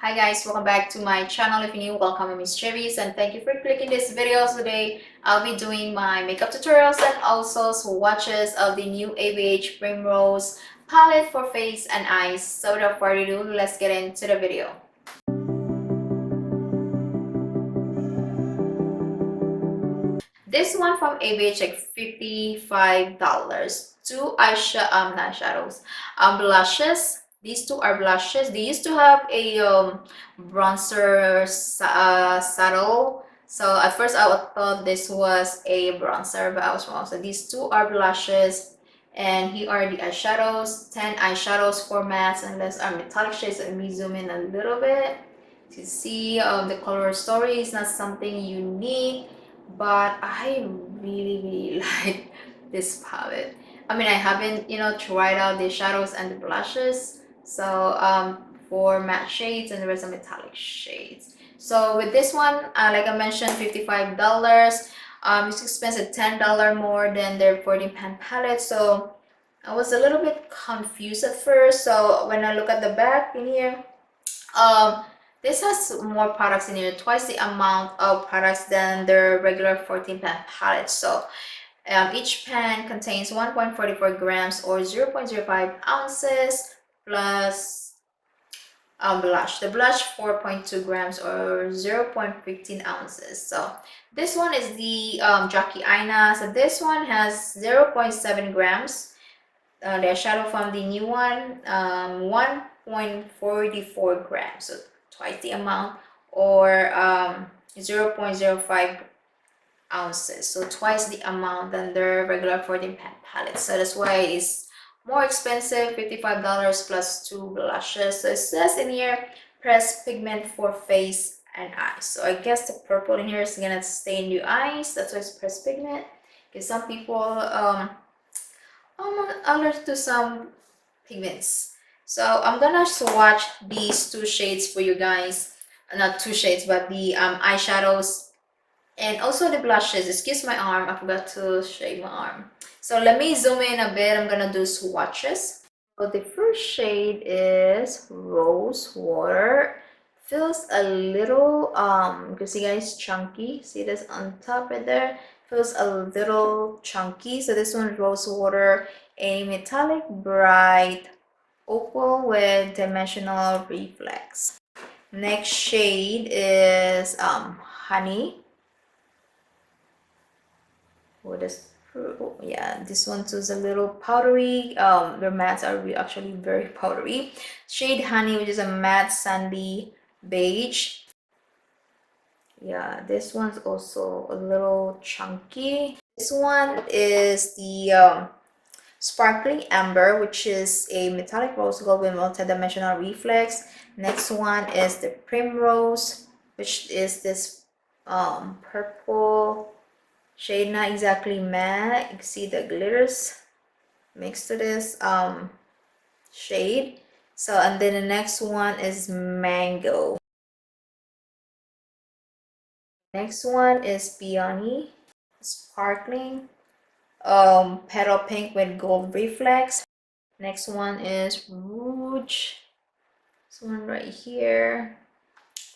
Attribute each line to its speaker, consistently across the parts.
Speaker 1: Hi guys, welcome back to my channel. If you're new, welcome. I'm Miss Cherries and thank you for clicking this video. Today I'll be doing my makeup tutorials and also swatches of the new ABH Primrose palette for face and eyes. So without further ado, let's get into the video. This one from ABH like $55. Two blushes. These two are blushes. They used to have a bronzer saddle. So at first I thought this was a bronzer, but I was wrong. So these two are blushes, and here are the eyeshadows. 10 eyeshadows, 4 mattes, and these are metallic shades. Let me zoom in a little bit to see the color story is not something unique, but I really like this palette. I mean, I haven't tried out the shadows and the blushes, so for matte shades and the rest of metallic shades. So with this one, like I mentioned, $55. It's expensive, $10 more than their 14 pan palette. So I was a little bit confused at first. So when I look at the back in here, this has more products in here, twice the amount of products than their regular 14 pan palette. So each pan contains 1.44 grams or 0.05 ounces plus blush. The blush 4.2 grams or 0.15 ounces. So this one is the Jackie Aina. So this one has 0.7 grams. The eyeshadow from the new one, 1.44 grams. So twice the amount, or 0.05 ounces, so twice the amount than their regular 14 pan palette. So that's why it's more expensive, $55 plus 2 blushes. So it says in here pressed pigment for face and eyes. So I guess the purple in here is gonna stain your eyes. That's why it's pressed pigment, because some people I'm allergic to some pigments. So I'm gonna swatch these two shades for you guys. Not two shades, but the eyeshadows and also the blushes. Excuse my arm, I forgot to shave my arm. So let me zoom in a bit. I'm gonna do swatches. So the first shade is Rose Water. Feels a little you can see guys, chunky. See this on top right there? Feels a little chunky. So this one is Rose Water, a metallic bright opal with dimensional reflex. Next shade is Honey. What is, yeah, this one too is a little powdery. Their mattes are actually very powdery. Shade Honey, which is a matte sandy beige. Yeah, this one's also a little chunky. This one is the Sparkling Amber, which is a metallic rose gold with multi-dimensional reflex. Next one is the Primrose, which is this purple shade, not exactly matte. You can see the glitters mixed to this shade. So, and then the next one is Mango. Next one is Peony, Sparkling petal pink with gold reflex. Next one is Rouge. This one right here,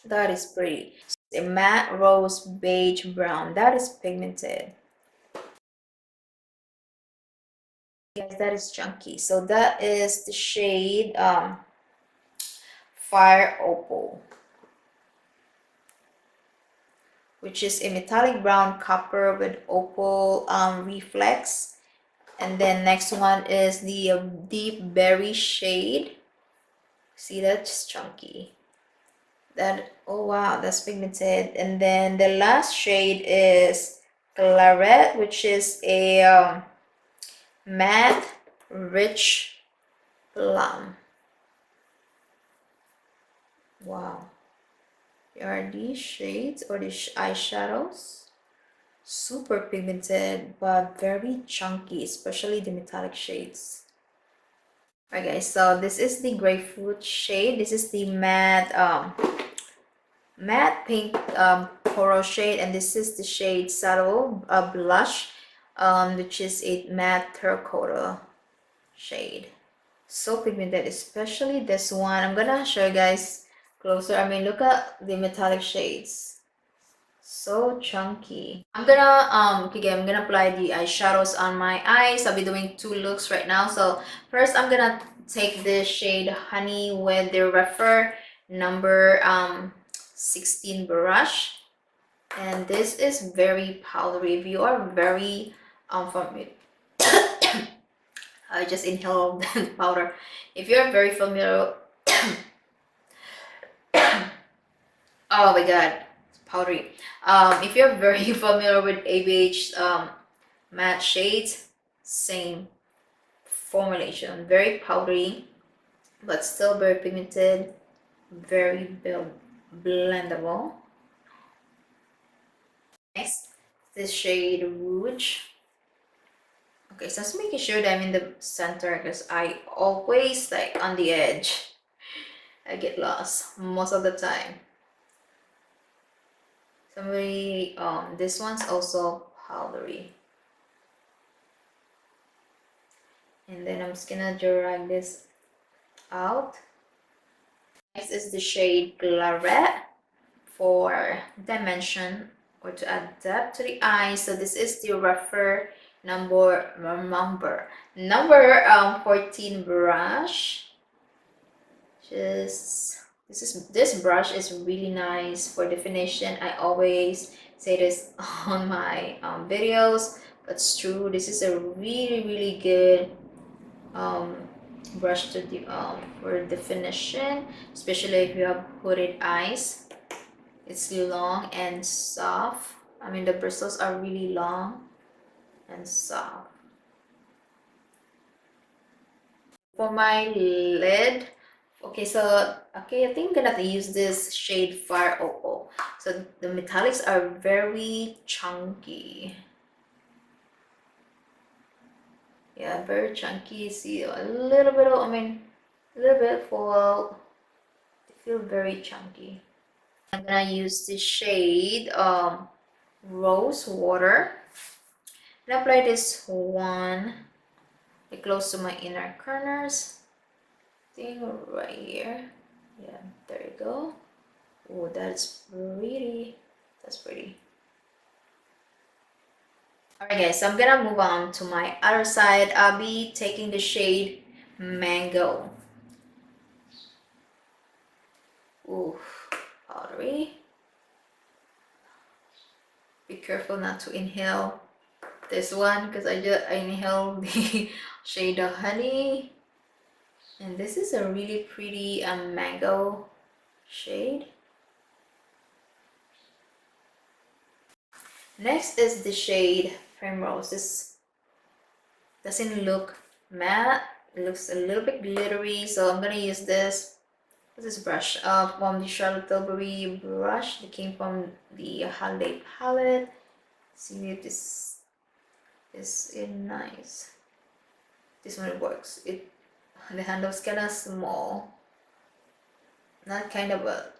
Speaker 1: that is pretty. A matte rose beige brown, that is pigmented. Yes, that is chunky. So that is the shade Fire Opal, which is a metallic brown copper with opal reflex. And then next one is the deep berry shade. See, that's chunky. That, oh wow, that's pigmented. And then the last shade is Claret, which is a matte rich plum. Wow, here are these shades, or these eyeshadows. Super pigmented but very chunky, especially the metallic shades. Alright guys, so this is the grapefruit shade. This is the matte pink coral shade, and this is the shade Subtle Blush, which is a matte terracotta shade. So pigmented, especially this one. I'm gonna show you guys closer. I mean, look at the metallic shades. So chunky. I'm gonna apply the eyeshadows on my eyes. I'll be doing 2 looks right now. So first I'm gonna take this shade Honey with the Refer number 16 brush. And this is very powdery. If you are very familiar, I just inhaled powder. If you're very familiar, oh my god, it's powdery. If you're very familiar with ABH matte shades, same formulation, very powdery, but still very pigmented, very blendable. Next, this shade Rouge. Okay, so just making sure that I'm in the center because I always like on the edge. I get lost most of the time. Somebody, this one's also powdery. And then I'm just gonna drag this out. Next is the shade Claret for dimension or to add depth to the eye. So this is the Refer number 14 brush. This brush is really nice for definition. I always say this on my videos, but it's true. This is a really good brush to for definition, especially if you have hooded eyes. It's long and soft. I mean, the bristles are really long and soft. For my lid, okay, I think I'm gonna use this shade Fire 00. So the metallics are very chunky. Yeah, very chunky. See a little bit of, a little bit for, they feel very chunky. I'm gonna use the shade Rose Water and apply this one close to my inner corners. Thing right here. Yeah, there you go. Oh, that's pretty. That's pretty. Alright guys, so I'm gonna move on to my other side. I'll be taking the shade Mango. Ooh, powdery. Be careful not to inhale this one because I inhaled the shade of Honey. And this is a really pretty mango shade. Next is the shade Primrose. This doesn't look matte. It looks a little bit glittery. So I'm gonna use this brush from the Charlotte Tilbury brush that came from the Holiday palette. See if this is nice. This one works. The handle's kind of small. Not kind of a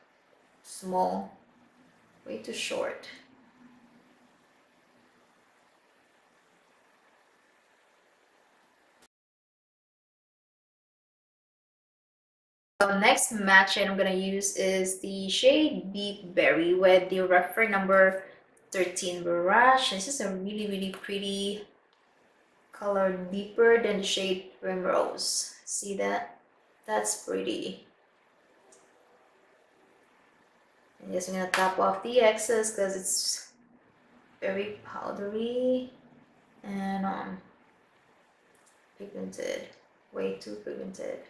Speaker 1: small, way too short. So next matte shade I'm gonna use is the shade Deep Berry with the Refer number 13 brush. This is a really pretty color, deeper than the shade Primrose. See that? That's pretty. And just gonna tap off the excess because it's very powdery and pigmented, way too pigmented.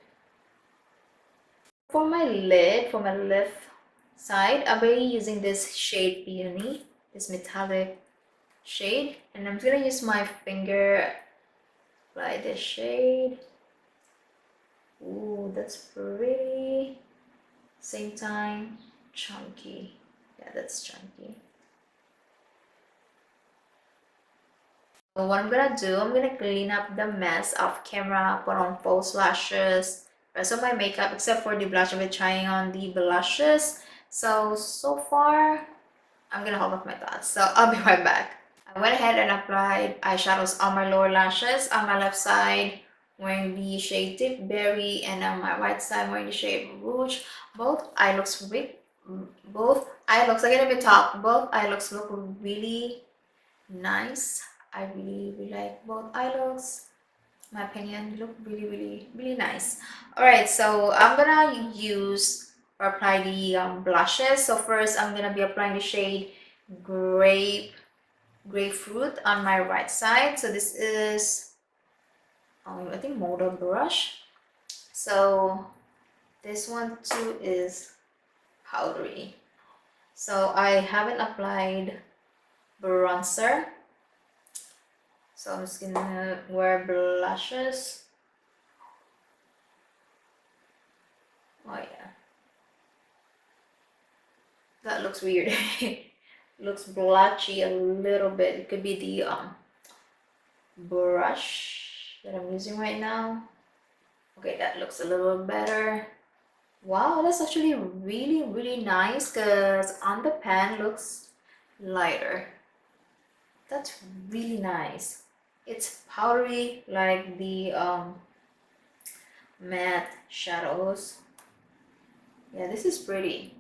Speaker 1: For my lid, for my left side, I'll be using this shade Peony, this metallic shade, and I'm gonna use my finger, apply this shade. Ooh, that's pretty. Same time, chunky. Yeah, that's chunky. So what I'm gonna do, I'm gonna clean up the mess off camera, put on false lashes, rest of my makeup except for the blush. I'll be trying on the blushes. So far, I'm gonna hold off my thoughts. So I'll be right back. I went ahead and applied eyeshadows on my lower lashes on my left side wearing the shade Deep Berry, and on my right side wearing the shade Rouge. Both eye looks both eye looks, again, let me talk, both eye looks look really nice. I really like both eye looks. My opinion, look really nice. All right, so I'm gonna use or apply the blushes. So first I'm gonna be applying the shade grapefruit on my right side. So this is I think model brush. So this one too is powdery. So I haven't applied bronzer, so I'm just gonna wear blushes. Oh yeah, that looks weird. Looks blotchy a little bit. It could be the brush that I'm using right now. Okay, that looks a little better. Wow, that's actually really nice, because on the pan looks lighter. That's really nice. It's powdery like the matte shadows. Yeah, this is pretty.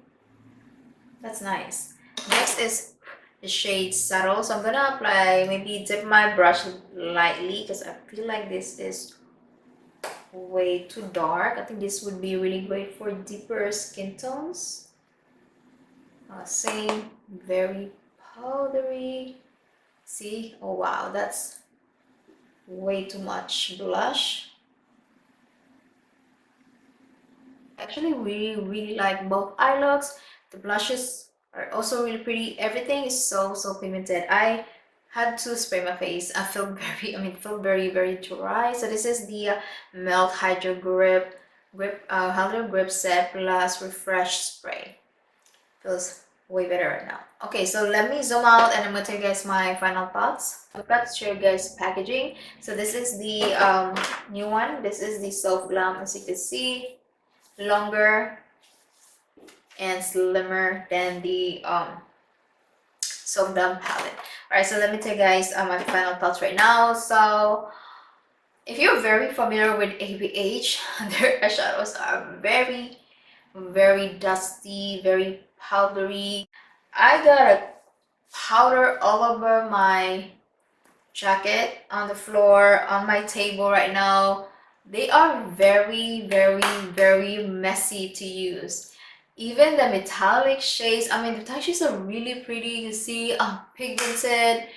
Speaker 1: That's nice. Next is the shade Subtle. So I'm gonna apply, maybe dip my brush lightly, because I feel like this is way too dark. I think this would be really great for deeper skin tones. Same, very powdery. See? Oh wow, that's way too much blush. Actually, really like both eye looks. The blushes are also really pretty. Everything is so pigmented. I had to spray my face. I feel very dry. So this is the Melt Hydro Hydro Grip Set Plus Refresh Spray. Feels way better right now. Okay, so let me zoom out and I'm gonna tell you guys my final thoughts. I've got to show you guys packaging. So this is the new one. This is the Soft Glam, as you can see, longer and slimmer than the Soft Glam palette. All right, so let me tell you guys my final thoughts right now. So if you're very familiar with ABH, their eyeshadows are very dusty, very powdery. I got a powder all over my jacket, on the floor, on my table right now. They are very messy to use. Even the metallic shades, the metallic shades are really pretty. You see, pigmented,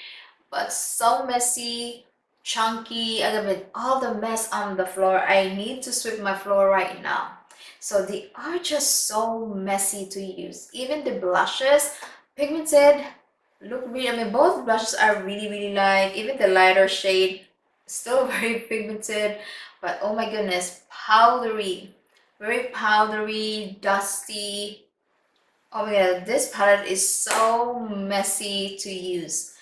Speaker 1: but so messy, chunky. I got all the mess on the floor. I need to sweep my floor right now. So they are just so messy to use. Even the blushes, pigmented, look really, both blushes are really light. Even the lighter shade, still very pigmented, but oh my goodness, powdery, very powdery, dusty. Oh my god, this palette is so messy to use.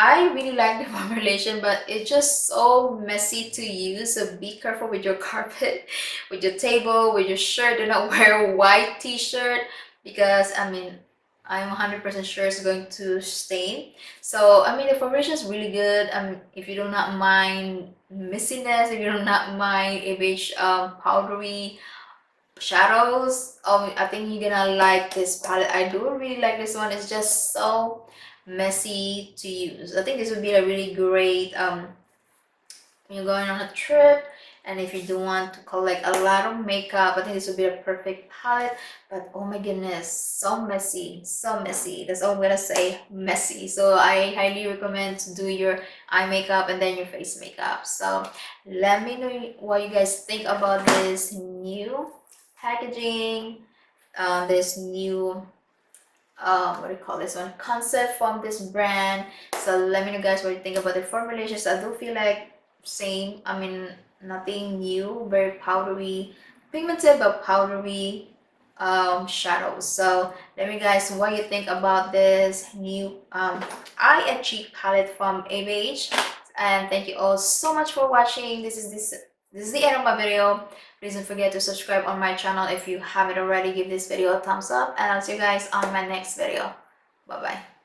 Speaker 1: I really like the formulation, but it's just so messy to use. So be careful with your carpet, with your table, with your shirt. Do not wear a white t-shirt, because I'm 100% sure it's going to stain. So the formulation is really good. If you do not mind messiness, if you do not mind a beige powdery shadows, I think you're gonna like this palette. I do really like this one. It's just so messy to use. I think this would be a really great when you're going on a trip, and if you do want to collect a lot of makeup, I think this would be a perfect palette. But oh my goodness, so messy, that's all I'm gonna say, messy. So I highly recommend to do your eye makeup and then your face makeup. So let me know what you guys think about this new packaging, this new what do you call this one, concept from this brand. So let me know guys what you think about the formulations. I do feel like same, nothing new, very powdery, pigmented but powdery shadows. So let me guys what you think about this new eye and cheek palette from ABH. And thank you all so much for watching. This is the end of my video. Please don't forget to subscribe on my channel if you haven't already. Give this video a thumbs up, and I'll see you guys on my next video. Bye bye.